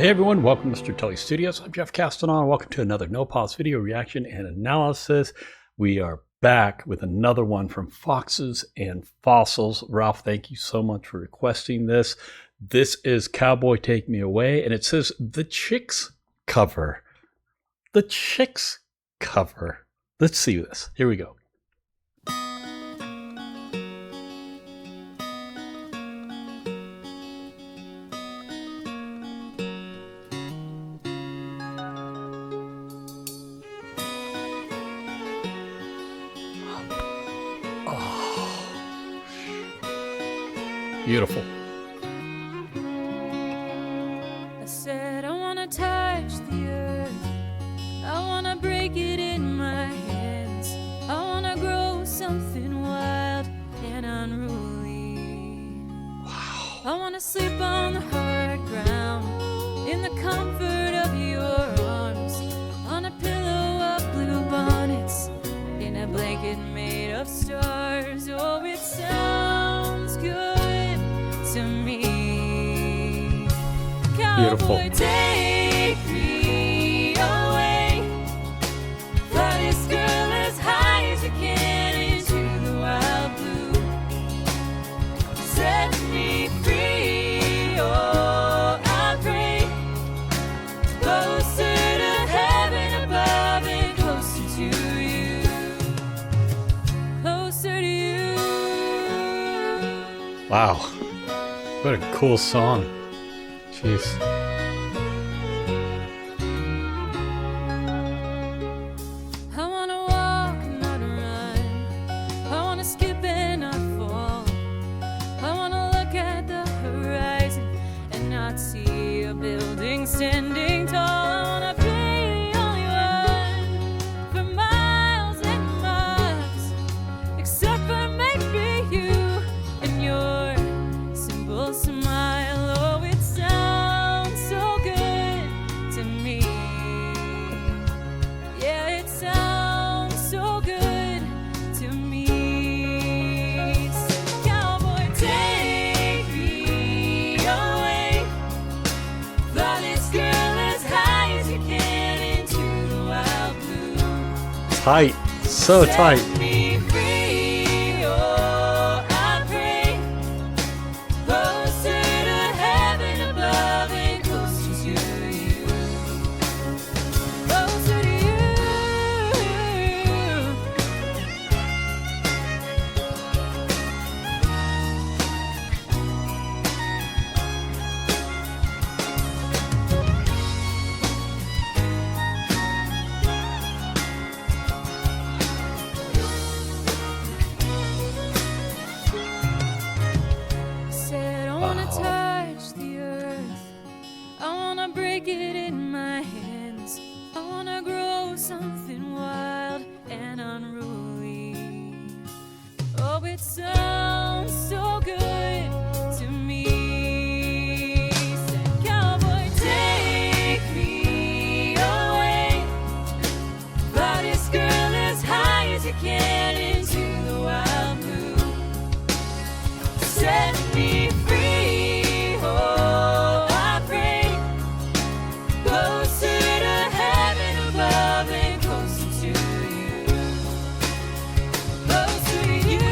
Hey everyone, welcome to Stratele Studios. I'm Jeff Castanon. Welcome to another No Pause video reaction and analysis. We are back with another one from Foxes and Fossils. Ralph, thank you so much for requesting this. This is Cowboy, Take Me Away, and it says the Chicks cover. The Chicks cover. Let's see this. Here we go. Beautiful. I said I wanna touch the earth, I wanna break it in my hands, I wanna grow something wild and unruly. Wow. I wanna sleep on the hard ground in the comfort of your arms, on a pillow of blue bonnets, in a blanket made of stars. Oh, it sounds good to me. Beautiful. Cowboy, take me away. Fly this girl as high as you can into the wild blue. Set me free, oh, I pray. Closer to heaven above and closer to you. Closer to you. Wow. What a cool song. Jeez. I wanna walk, not run. I wanna skip and not fall. I wanna look at the horizon and not see a building standing tall. I wanna be the only one for miles and miles, except for maybe you and your simple smile. Oh, it sounds so good to me. Yeah, it sounds so good to me. So, cowboy, take me away. Fly this girl as high as you can into the wild blue. Tight. So tight. Set me free, oh, I pray. Closer to heaven above and closer to you. Closer to you. Said I wanna touch the earth, I wanna break it in my hands, I wanna grow something wild and unruly. Oh, it sounds so good to me. Said, cowboy, take me away. Fly this girl as high as you can into the wild blue. Set me free, oh, I pray. Closer to heaven above and closer to you. Closer to you.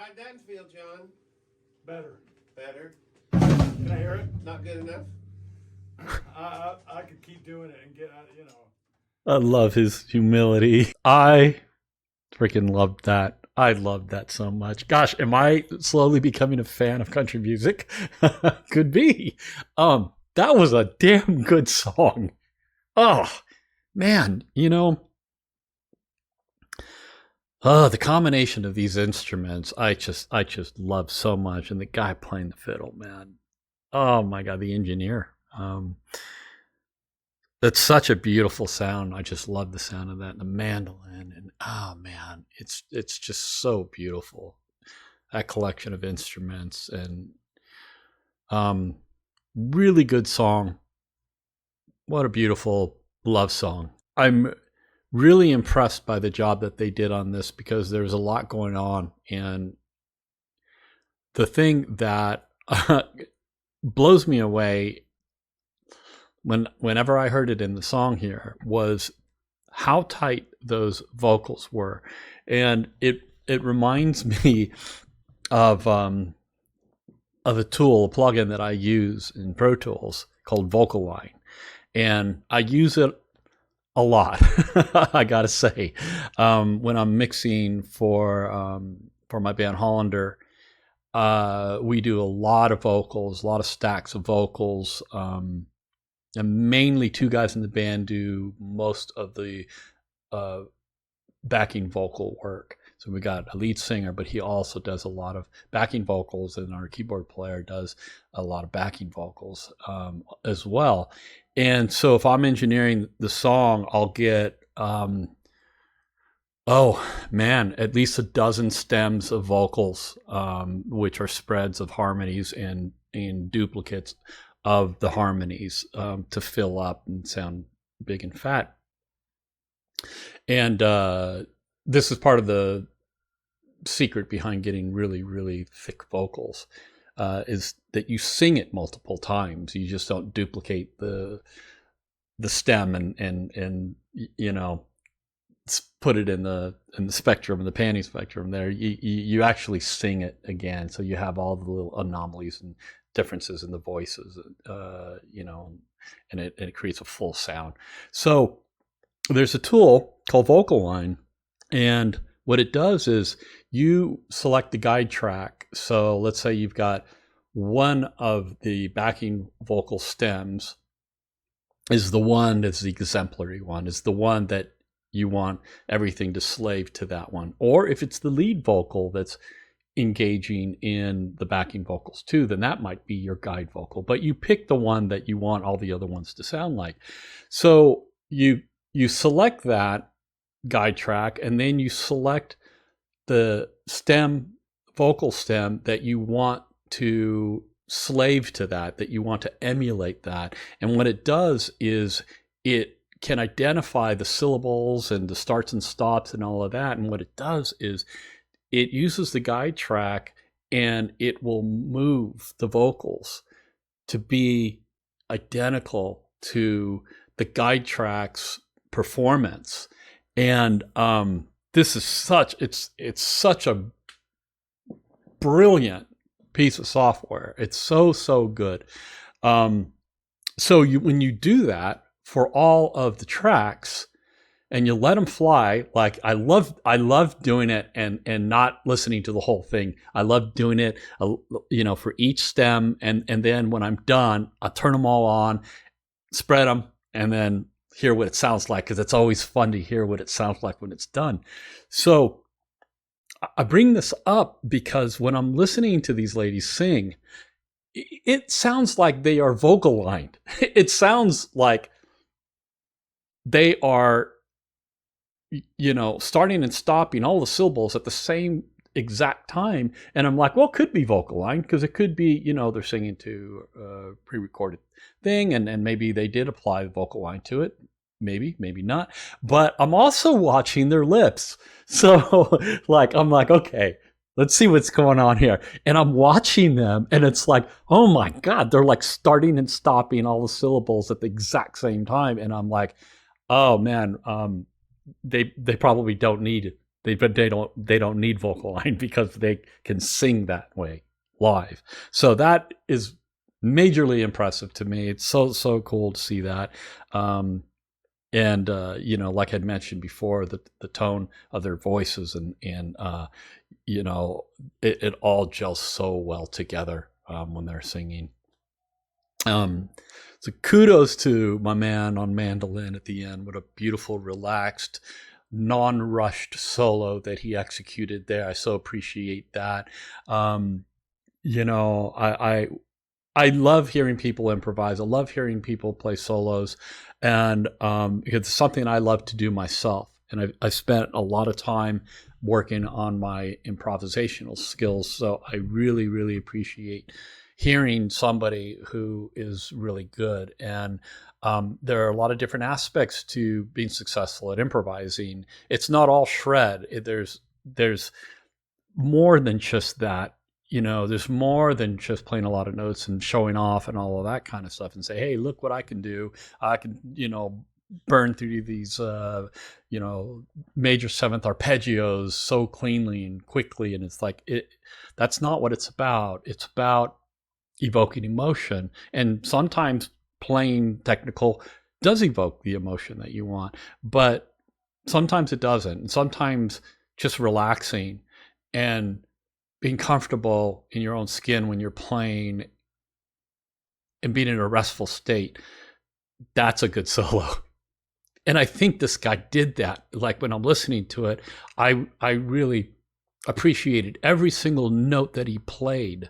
How'd that feel, John? Better. Better? Can I hear it? Not good enough? I could keep doing it and get out, I love his humility. I freaking loved that. I loved that so much. Gosh, am I slowly becoming a fan of country music? Could be. That was a damn good song. Oh, man, the combination of these instruments, I just love so much. And the guy playing the fiddle, man. Oh my God, the engineer. That's such a beautiful sound. I just love the sound of that. And the mandolin, and oh man, it's just so beautiful. That collection of instruments, and really good song. What a beautiful love song. I'm really impressed by the job that they did on this, because there's a lot going on, and the thing that blows me away whenever I heard it in the song here was how tight those vocals were. And it reminds me of a tool, a plugin that I use in Pro Tools called Vocal Line. And I use it a lot, I gotta say. When I'm mixing for my band Hollander, we do a lot of vocals, a lot of stacks of vocals. And mainly two guys in the band do most of the backing vocal work. So we got a lead singer, but he also does a lot of backing vocals, and our keyboard player does a lot of backing vocals as well. And so if I'm engineering the song, I'll get, at least a dozen stems of vocals, which are spreads of harmonies and duplicates of the harmonies to fill up and sound big and fat. And this is part of the secret behind getting really, really thick vocals, is that you sing it multiple times. You just don't duplicate the stem and put it in the spectrum, in the panning spectrum there. You actually sing it again, so you have all the little anomalies and differences in the voices, and it creates a full sound. So there's a tool called Vocal Line, and what it does is you select the guide track. So let's say you've got one of the backing vocal stems is the one that's the exemplary one, is the one that you want everything to slave to that one. Or if it's the lead vocal that's engaging in the backing vocals too, then that might be your guide vocal. But you pick the one that you want all the other ones to sound like. So you select that guide track, and then you select the vocal stem that you want to slave to that you want to emulate that. And what it does is it can identify the syllables and the starts and stops and all of that. And what it does is it uses the guide track, and it will move the vocals to be identical to the guide track's performance. And this is it's such a brilliant piece of software. It's so good. So when you do that for all of the tracks, and you let them fly, like I love doing it and not listening to the whole thing. I love doing it, for each stem, and then when I'm done, I turn them all on, spread them, and then hear what it sounds like, because it's always fun to hear what it sounds like when it's done. So I bring this up because when I'm listening to these ladies sing, it sounds like they are vocal lined. It sounds like they are, starting and stopping all the syllables at the same exact time. And I'm like, well, it could be vocal line, because it could be, they're singing to a pre-recorded thing, and maybe they did apply the vocal line to it. Maybe not. But I'm also watching their lips. So I'm like, okay, let's see what's going on here. And I'm watching them, and it's like, oh my God, they're like starting and stopping all the syllables at the exact same time. And I'm like, oh man, they probably don't need But they don't need vocal line because they can sing that way live. So that is majorly impressive to me. It's so cool to see that. And you know, like I'd mentioned before, the tone of their voices and you know, it all gels so well together when they're singing. So kudos to my man on mandolin at the end. What a beautiful, relaxed, non-rushed solo that he executed there. I so appreciate that. You know, I love hearing people improvise. I love hearing people play solos, and it's something I love to do myself. And I spent a lot of time working on my improvisational skills, so I really, really appreciate hearing somebody who is really good. And there are a lot of different aspects to being successful at improvising. It's not all shred. There's more than just that. You know, there's more than just playing a lot of notes and showing off and all of that kind of stuff and say, hey, look what I can do. I can, you know, burn through these, you know, major seventh arpeggios so cleanly and quickly. And it's like, that's not what it's about. It's about evoking emotion. And sometimes playing technical does evoke the emotion that you want, but sometimes it doesn't. And sometimes just relaxing and being comfortable in your own skin when you're playing and being in a restful state, that's a good solo. And I think this guy did that. Like when I'm listening to it, I really appreciated every single note that he played,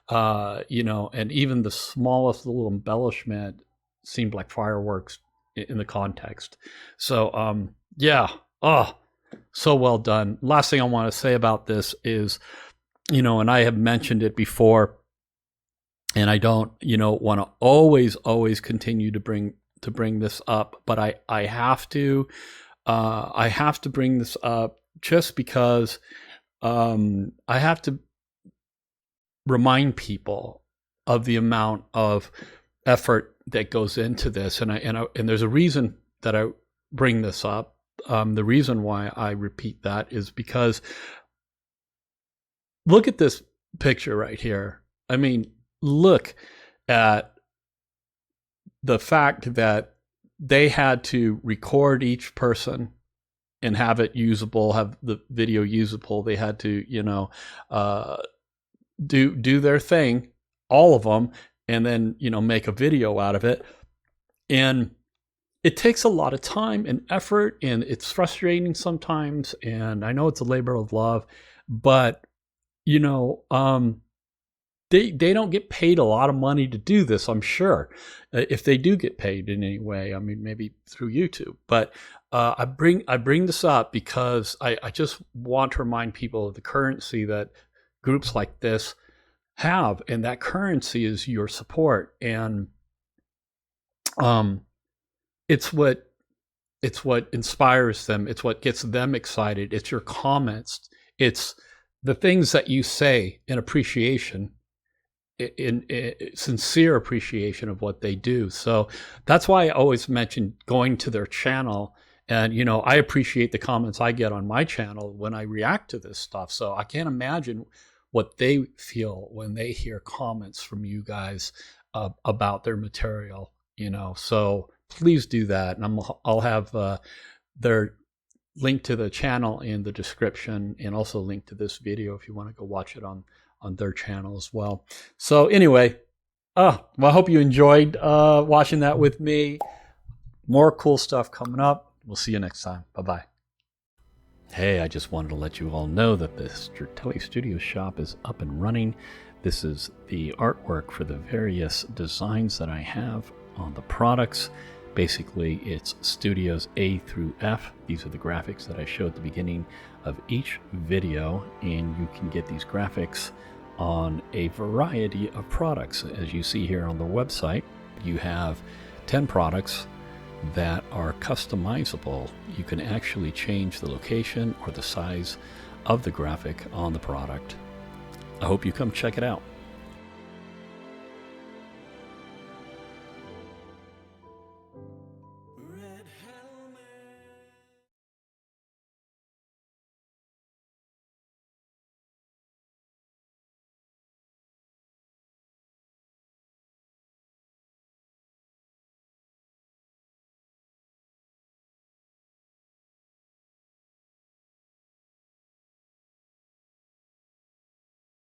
you know, and even the smallest little embellishment seemed like fireworks in the context. So, yeah, so well done. Last thing I want to say about this is, you know, and I have mentioned it before, and I don't, you know, want to always continue to bring this up, but I have to bring this up just because I have to remind people of the amount of effort that goes into this, and there's a reason that I bring this up. The reason why I repeat that is because look at this picture right here. I mean, look at the fact that they had to record each person and have it usable, have the video usable. They had to, you know, do their thing, all of them, and then, you know, make a video out of it. And it takes a lot of time and effort, and it's frustrating sometimes. And I know it's a labor of love, but you know, they don't get paid a lot of money to do this, I'm sure. If they do get paid in any way, I mean, maybe through YouTube. But I bring this up because I just want to remind people of the currency that groups like this have, and that currency is your support. And it's what inspires them. It's what gets them excited. It's your comments. It's the things that you say in appreciation, in sincere appreciation of what they do. So that's why I always mention going to their channel. And, you know, I appreciate the comments I get on my channel when I react to this stuff. So I can't imagine what they feel when they hear comments from you guys about their material, you know. So please do that. And I'll have their link to the channel in the description, and also link to this video if you want to go watch it on their channel as well. So anyway, well, I hope you enjoyed watching that with me. More cool stuff coming up. We'll see you next time. Bye-bye. Hey, I just wanted to let you all know that the Stratele Studio shop is up and running. This is the artwork for the various designs that I have on the products. Basically, it's studios A through F. These are the graphics that I showed at the beginning of each video, and you can get these graphics on a variety of products. As you see here on the website, you have 10 products that are customizable. You can actually change the location or the size of the graphic on the product. I hope you come check it out.